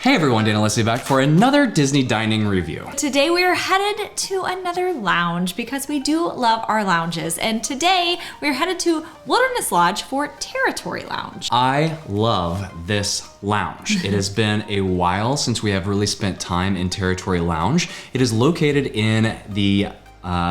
Hey everyone, Dan and Leslie back for another Disney dining review. Today we are headed to another lounge because we do love our lounges. And today we're headed to Wilderness Lodge for Territory Lounge. I love this lounge. It has been a while since we have really spent time in Territory Lounge. It is located in the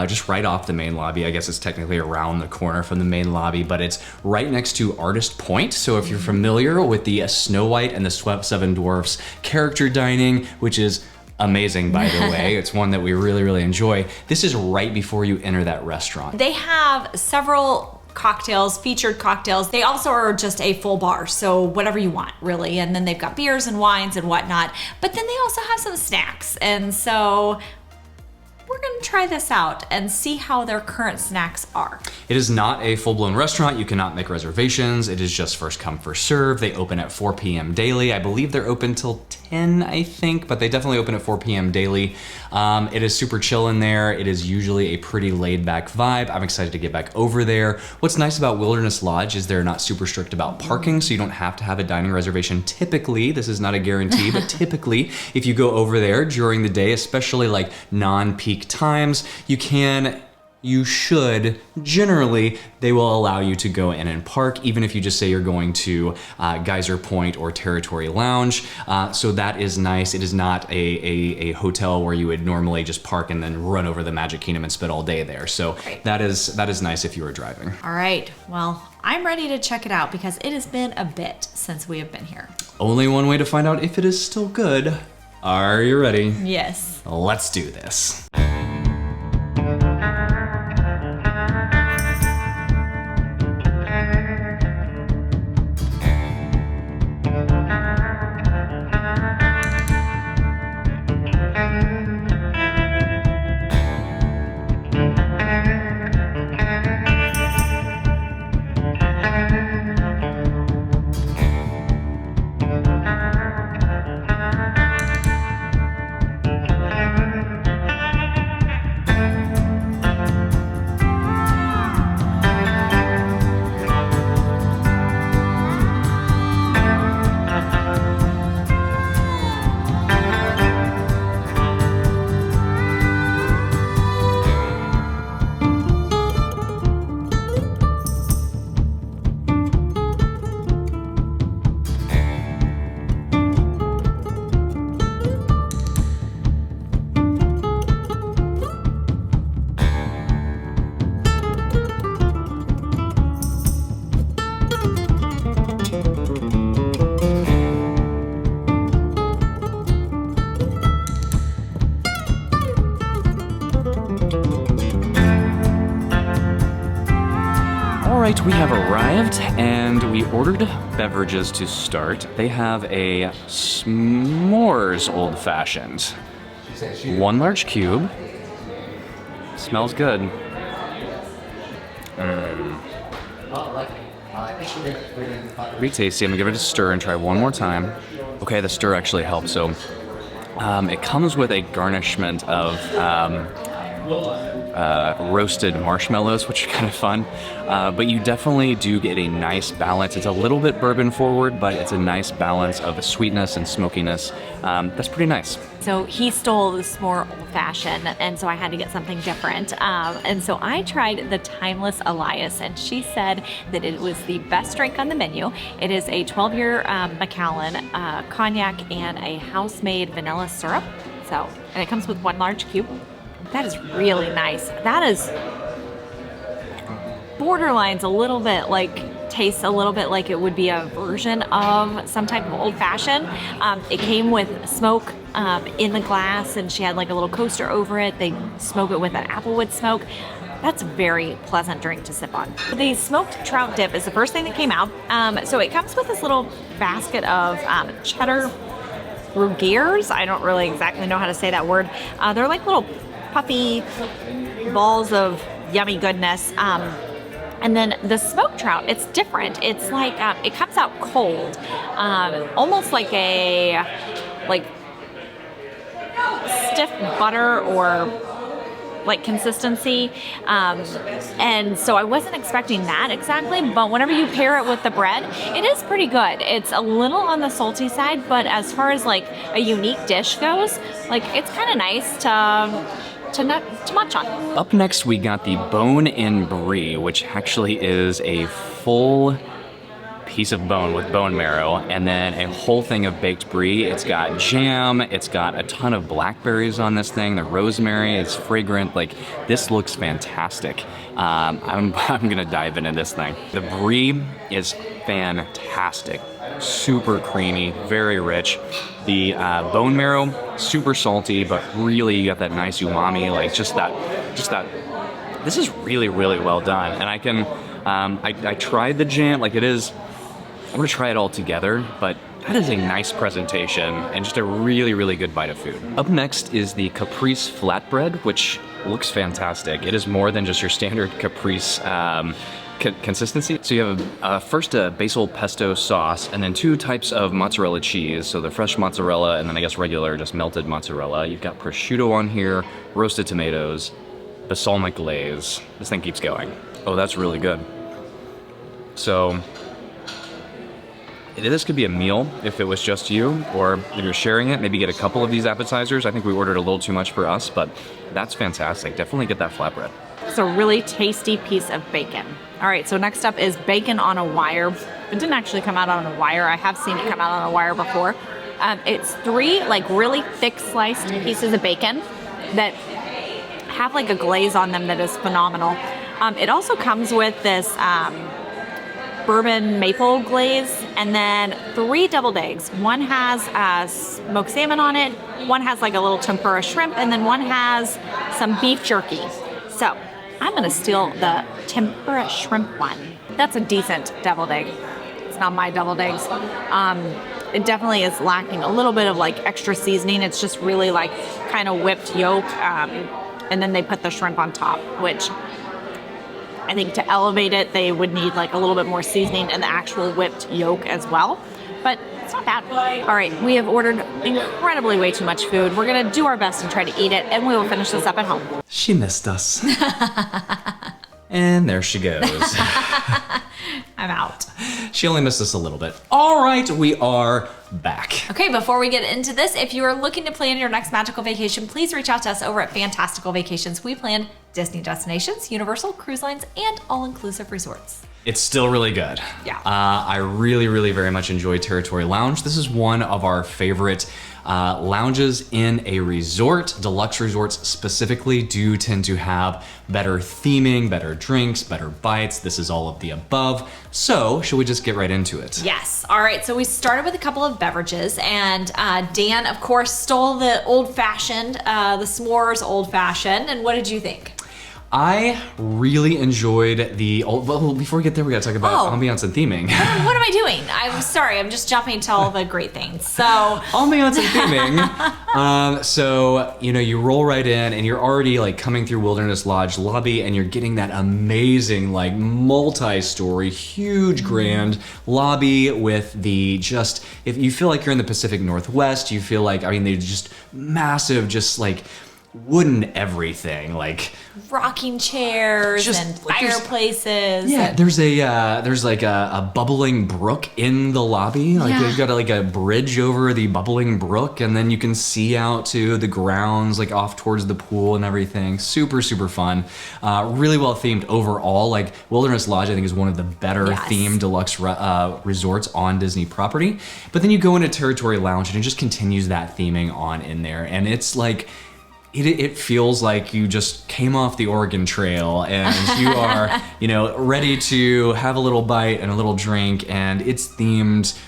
just right off the main lobby. I guess it's technically around the corner from the main lobby, but it's right next to Artist Point. So if you're familiar with the Snow White and the Seven Dwarfs character dining, which is amazing, by the way. It's one that we really enjoy. This is right before you enter that restaurant. They have several cocktails, featured cocktails. They also are just a full bar, so whatever you want, really. And then they've got beers and wines and whatnot. But then they also have some snacks. And so we're gonna try this out and see how their current snacks are. It is not a full-blown restaurant. You cannot make reservations. It is just first come, first serve. They open at 4 p.m. daily. I believe they're open till 10, I think, but they definitely open at 4 p.m. daily. It is super chill in there. It is usually a pretty laid-back vibe. I'm excited to get back over there. What's nice about Wilderness Lodge is they're not super strict about parking, so you don't have to have a dining reservation. Typically, this is not a guarantee, but typically, if you go over there during the day, especially like non-peak times, you should, generally, they will allow you to go in and park, even if you just say you're going to Geyser Point or Territory Lounge. So that is nice. It is not a hotel where you would normally just park and then run over the Magic Kingdom and spend all day there. So that is nice if you are driving. All right, well, I'm ready to check it out because it has been a bit since we have been here. Only one way to find out if it is still good. Are you ready? Yes. Let's do this. Alright, we have arrived and we ordered beverages to start. They have a s'mores old fashioned. 1 large cube. Smells good. Pretty tasty. I'm gonna give it a stir and try one more time. Okay, the stir actually helps. So it comes with a garnishment of roasted marshmallows, which are kind of fun, but you definitely do get a nice balance. It's a little bit bourbon forward, but it's a nice balance of sweetness and smokiness. That's pretty nice. So he stole the s'more old fashioned, and so I had to get something different. And so I tried the Timeless Elias, and she said that it was the best drink on the menu. It is a 12-year Macallan cognac and a house-made vanilla syrup. So, and it comes with 1 large cube. That is really nice. That is borderlines a little bit like, tastes a little bit like it would be a version of some type of old fashioned. It came with smoke in the glass, and she had like a little coaster over it. They smoke it with an applewood smoke. That's a very pleasant drink to sip on. The smoked trout dip is the first thing that came out. So it comes with this little basket of cheddar rougiers. I don't really exactly know how to say that word. They're like little puffy balls of yummy goodness. And then the smoked trout, it's different. It's like, it comes out cold, almost like a, stiff butter or like consistency. And so I wasn't expecting that exactly, but whenever you pair it with the bread, it is pretty good. It's a little on the salty side, but as far as like a unique dish goes, like it's kind of nice to munch on. Up next, we got the bone-in brie, which actually is a full piece of bone with bone marrow, and then a whole thing of baked brie. It's got jam, it's got a ton of blackberries on this thing, the rosemary is fragrant. Like, this looks fantastic. I'm gonna dive into this thing. The brie is fantastic. Super creamy, very rich. The bone marrow, super salty, but really you got that nice umami, like just that. This is really, really well done. And I can, I tried the jam, like it is, I'm gonna try it all together, but that is a nice presentation and just a really, really good bite of food. Up next is the Caprese Flatbread, which looks fantastic. It is more than just your standard Caprese consistency. So you have first a basil pesto sauce, and then 2 types of mozzarella cheese. So the fresh mozzarella, and then I guess regular, just melted mozzarella. You've got prosciutto on here, roasted tomatoes, balsamic glaze. This thing keeps going. Oh, that's really good. So this could be a meal if it was just you, or if you're sharing it, maybe get a couple of these appetizers. I think we ordered a little too much for us, but that's fantastic. Definitely get that flatbread. It's a really tasty piece of bacon. All right, so next up is bacon on a wire. It didn't actually come out on a wire. I have seen it come out on a wire before. It's 3 like really thick sliced pieces of bacon that have like a glaze on them that is phenomenal. It also comes with this bourbon maple glaze, and then 3 deviled eggs. One has smoked salmon on it, one has like a little tempura shrimp, and then one has some beef jerky. So I'm gonna steal the tempura shrimp one. That's a decent deviled egg. It's not my deviled eggs. It definitely is lacking a little bit of like extra seasoning. It's just really like kind of whipped yolk, and then they put the shrimp on top, which I think to elevate it, they would need like a little bit more seasoning and the actual whipped yolk as well. But it's not bad. All right, we have ordered incredibly way too much food. We're gonna do our best and try to eat it, and we will finish this up at home. She missed us. And there she goes. I'm out. She only missed us a little bit. All right, we are back. Okay, before we get into this, if you are looking to plan your next magical vacation, please reach out to us over at Fantastical Vacations. We plan Disney destinations, Universal, cruise lines, and all-inclusive resorts. It's still really good. Yeah. I really, really very much enjoy Territory Lounge. This is one of our favorite lounges in a resort. Deluxe resorts specifically do tend to have better theming, better drinks, better bites. This is all of the above. So should we just get right into it? Yes. All right. So we started with a couple of beverages, and Dan, of course, stole the old-fashioned, the s'mores old-fashioned. And what did you think? I really enjoyed the old, well, before we get there, we gotta talk about ambiance and theming. What am I doing? I'm sorry, I'm just jumping to all the great things. So ambiance and theming. So, you know, you roll right in and you're already like coming through Wilderness Lodge lobby, and you're getting that amazing, like multi-story, huge, grand lobby with the just, if you feel like you're in the Pacific Northwest, you feel like, I mean, they're just massive, just like wooden everything, like rocking chairs and fireplaces. Yeah, there's like a bubbling brook in the lobby. Like they've got like a bridge over the bubbling brook, and then you can see out to the grounds, like off towards the pool and everything. Super, super fun. Really well themed overall. Like Wilderness Lodge, I think, is one of the better themed deluxe resorts on Disney property. But then you go into Territory Lounge, and it just continues that theming on in there, and it's like, it feels like you just came off the Oregon Trail and you are, you know, ready to have a little bite and a little drink, and it's themed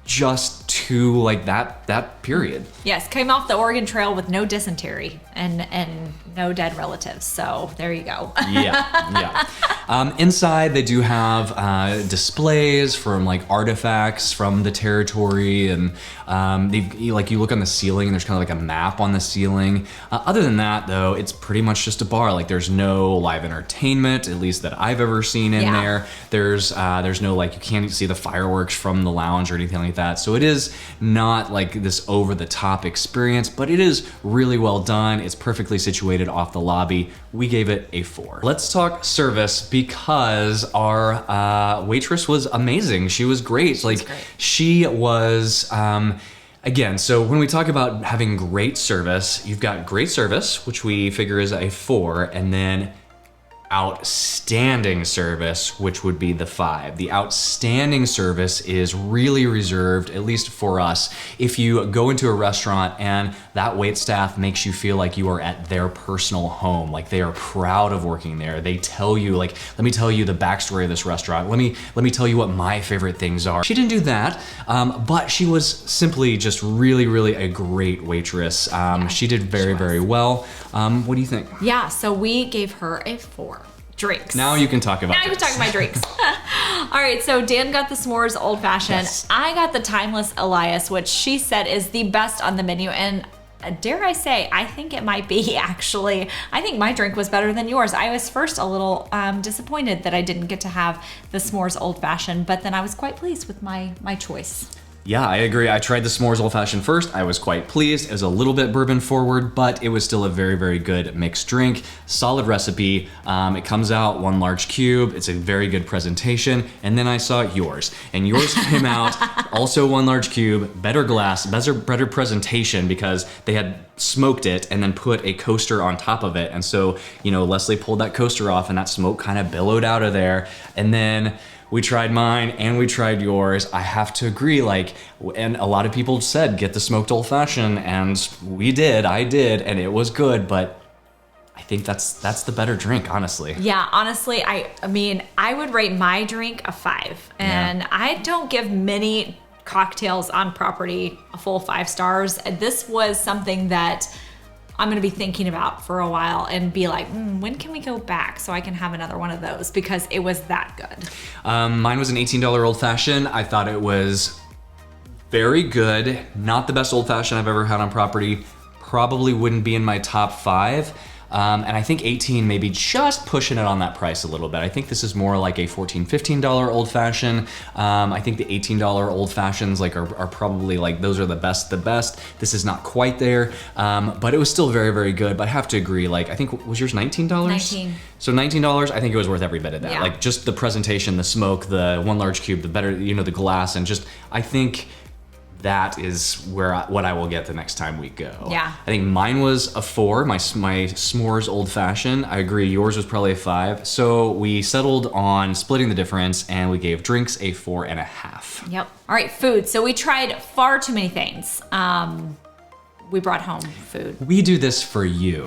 just to like that period. Yes, came off the Oregon Trail with no dysentery and no dead relatives. So there you go. Yeah. Inside they do have displays from like artifacts from the territory, and you look on the ceiling and there's kind of like a map on the ceiling. Other than that though, it's pretty much just a bar. Like there's no live entertainment, at least that I've ever seen in there. There's no, like, you can't see the fireworks from the lounge or anything like like that. So it is not like this over the top experience, but it is really well done. It's perfectly situated off the lobby. We gave it a 4. Let's talk service, because our waitress was amazing. She was great. Like, she was, again, so when we talk about having great service, you've got great service, which we figure is a 4, and then outstanding service, which would be the 5. The outstanding service is really reserved, at least for us, if you go into a restaurant and that wait staff makes you feel like you are at their personal home, like they are proud of working there. They tell you, like, let me tell you the backstory of this restaurant. Let me tell you what my favorite things are. She didn't do that, but she was simply just really, really a great waitress. She did very, very well. What do you think? Yeah, so we gave her a 4. Drinks. Now you can talk about Now you can talk about drinks. All right, so Dan got the s'mores old fashioned. Yes. I got the timeless Elias, which she said is the best on the menu. And dare I say, I think it might be actually. I think my drink was better than yours. I was first a little disappointed that I didn't get to have the s'mores old fashioned, but then I was quite pleased with my choice. Yeah, I agree. I tried the s'mores old fashioned first. I was quite pleased. It was a little bit bourbon forward, but it was still a very, very good mixed drink. Solid recipe. It comes out 1 large cube. It's a very good presentation. And then I saw yours, and yours came out also 1 large cube, better glass, better presentation, because they had smoked it and then put a coaster on top of it. And so, Leslie pulled that coaster off and that smoke kind of billowed out of there. And then we tried mine and we tried yours. I have to agree, and a lot of people said, get the smoked old fashioned, and I did, and it was good, but I think that's the better drink, honestly. Yeah, honestly, I mean, I would rate my drink a 5, and I don't give many cocktails on property a full 5 stars. This was something that I'm going to be thinking about for a while and be like, when can we go back so I can have another one of those, because it was that good. Mine was an $18 old fashioned. I thought it was very good. Not the best old fashioned I've ever had on property. Probably wouldn't be in my top 5. And I think 18 maybe just pushing it on that price a little bit. I think this is more like a $14, $15 old fashioned. I think the $18 old fashions are probably those are the best. This is not quite there, but it was still very, very good. But I have to agree, I think, was yours $19? 19. So $19, I think it was worth every bit of that. Yeah. Just the presentation, the smoke, the 1 large cube, the better, the glass, and just, I think that is what I will get the next time we go. Yeah. I think mine was a 4, my s'mores old fashioned. I agree, yours was probably a 5. So we settled on splitting the difference, and we gave drinks a 4.5. Yep. All right, food. So we tried far too many things. We brought home food. We do this for you.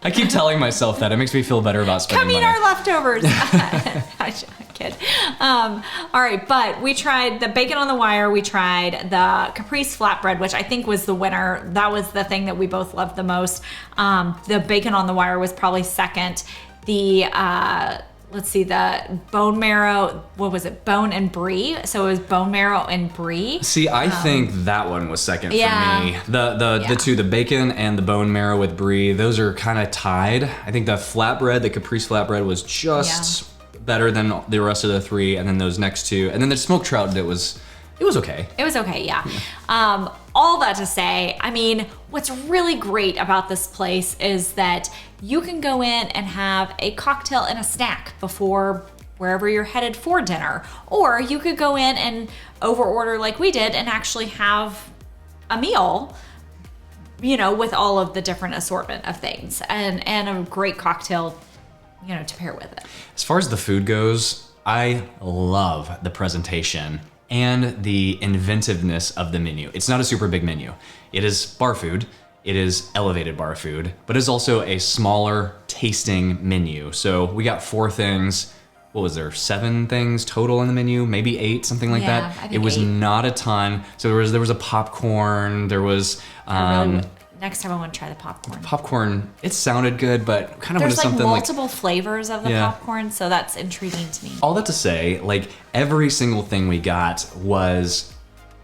I keep telling myself that. It makes me feel better about spending money. Come eat our leftovers. I kid. All right, but we tried the bacon on the wire. We tried the Caprice flatbread, which I think was the winner. That was the thing that we both loved the most. The bacon on the wire was probably second. The the bone marrow, what was it? Bone and brie. So it was bone marrow and brie. See, I think that one was second for me. Yeah. The two, the bacon and the bone marrow with brie, those are kind of tied. I think the flatbread, the Caprice flatbread, was just better than the rest of the 3, and then those next 2. And then the smoked trout, it was okay. It was okay, yeah. All that to say, I mean, what's really great about this place is that you can go in and have a cocktail and a snack before wherever you're headed for dinner. Or you could go in and overorder like we did and actually have a meal, with all of the different assortment of things and a great cocktail, to pair with it. As far as the food goes, I love the presentation and the inventiveness of the menu. It's not a super big menu. It is bar food. It is elevated bar food, but it's also a smaller tasting menu. So we got 4 things. What was there? 7 things total in the menu, maybe 8, something like that. I think it was 8. not a ton. So there was a popcorn. There was next time I want to try the popcorn. Popcorn. It sounded good, but kind of wanted something There's multiple flavors of the popcorn, so that's intriguing to me. All that to say, every single thing we got was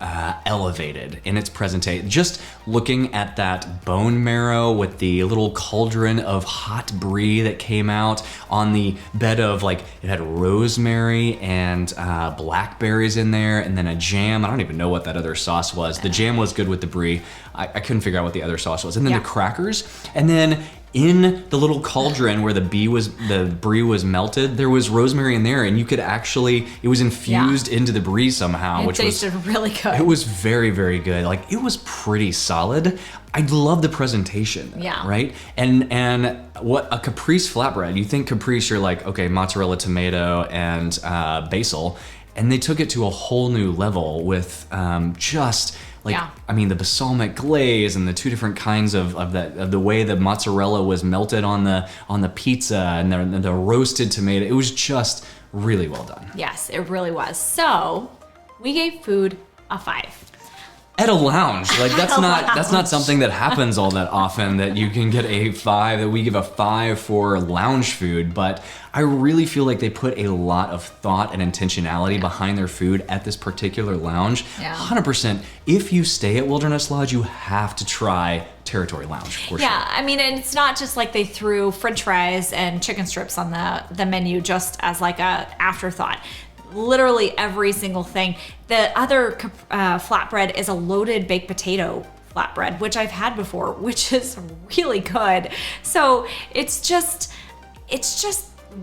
elevated in its presentation. Just looking at that bone marrow with the little cauldron of hot brie that came out on the bed of, like, it had rosemary and blackberries in there, and then a jam. I don't even know what that other sauce was. The jam was good with the brie. I couldn't figure out what the other sauce was. And then the crackers, and then in the little cauldron where the brie was melted, there was rosemary in there, and you could actually, it was infused into the brie somehow, which tasted really good. It was very, very good. Like, it was pretty solid. I love the presentation. Yeah. Right? And what a caprese flatbread, you think caprese, you're like, okay, mozzarella, tomato, and basil. And they took it to a whole new level with just like, I mean, the balsamic glaze and the two different kinds of the way the mozzarella was melted on the pizza and the roasted tomato. It was just really well done. Yes, it really was. So we gave food a 5. At a lounge, like that's not something that happens all that often, that you can get a 5, that we give a 5 for lounge food. But I really feel like they put a lot of thought and intentionality behind their food at this particular lounge. 100%. If you stay at Wilderness Lodge, you have to try Territory Lounge for sure. Yeah, I mean, it's not just like they threw French fries and chicken strips on the menu just as like a afterthought. Literally every single thing. The other flatbread is a loaded baked potato flatbread, which I've had before, which is really good. So it's just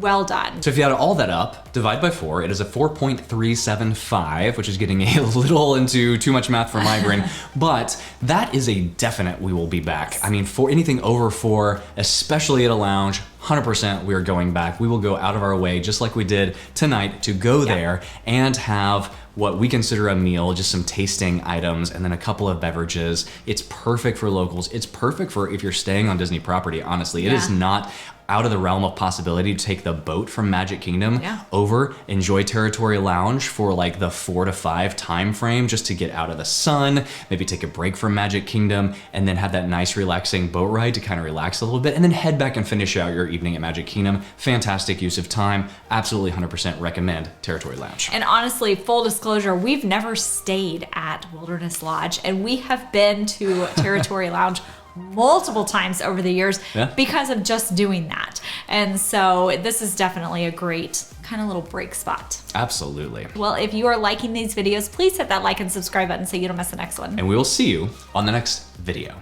well done. So if you add all that up, divide by 4, it is a 4.375, which is getting a little into too much math for my brain, but that is a definite we will be back. I mean, for anything over 4, especially at a lounge, 100% we are going back. We will go out of our way, just like we did tonight, to go there and have what we consider a meal, just some tasting items, and then a couple of beverages. It's perfect for locals. It's perfect for if you're staying on Disney property, honestly. It is not out of the realm of possibility to take the boat from Magic Kingdom over, enjoy Territory Lounge for like the 4 to 5 time frame, just to get out of the sun, maybe take a break from Magic Kingdom, and then have that nice relaxing boat ride to kind of relax a little bit, and then head back and finish out your evening at Magic Kingdom. Fantastic use of time. Absolutely 100% recommend Territory Lounge. And honestly, full disclosure, we've never stayed at Wilderness Lodge, and we have been to Territory Lounge multiple times over the years because of just doing that. And so this is definitely a great kind of little break spot. Absolutely. Well, if you are liking these videos, please hit that like and subscribe button so you don't miss the next one. And we will see you on the next video.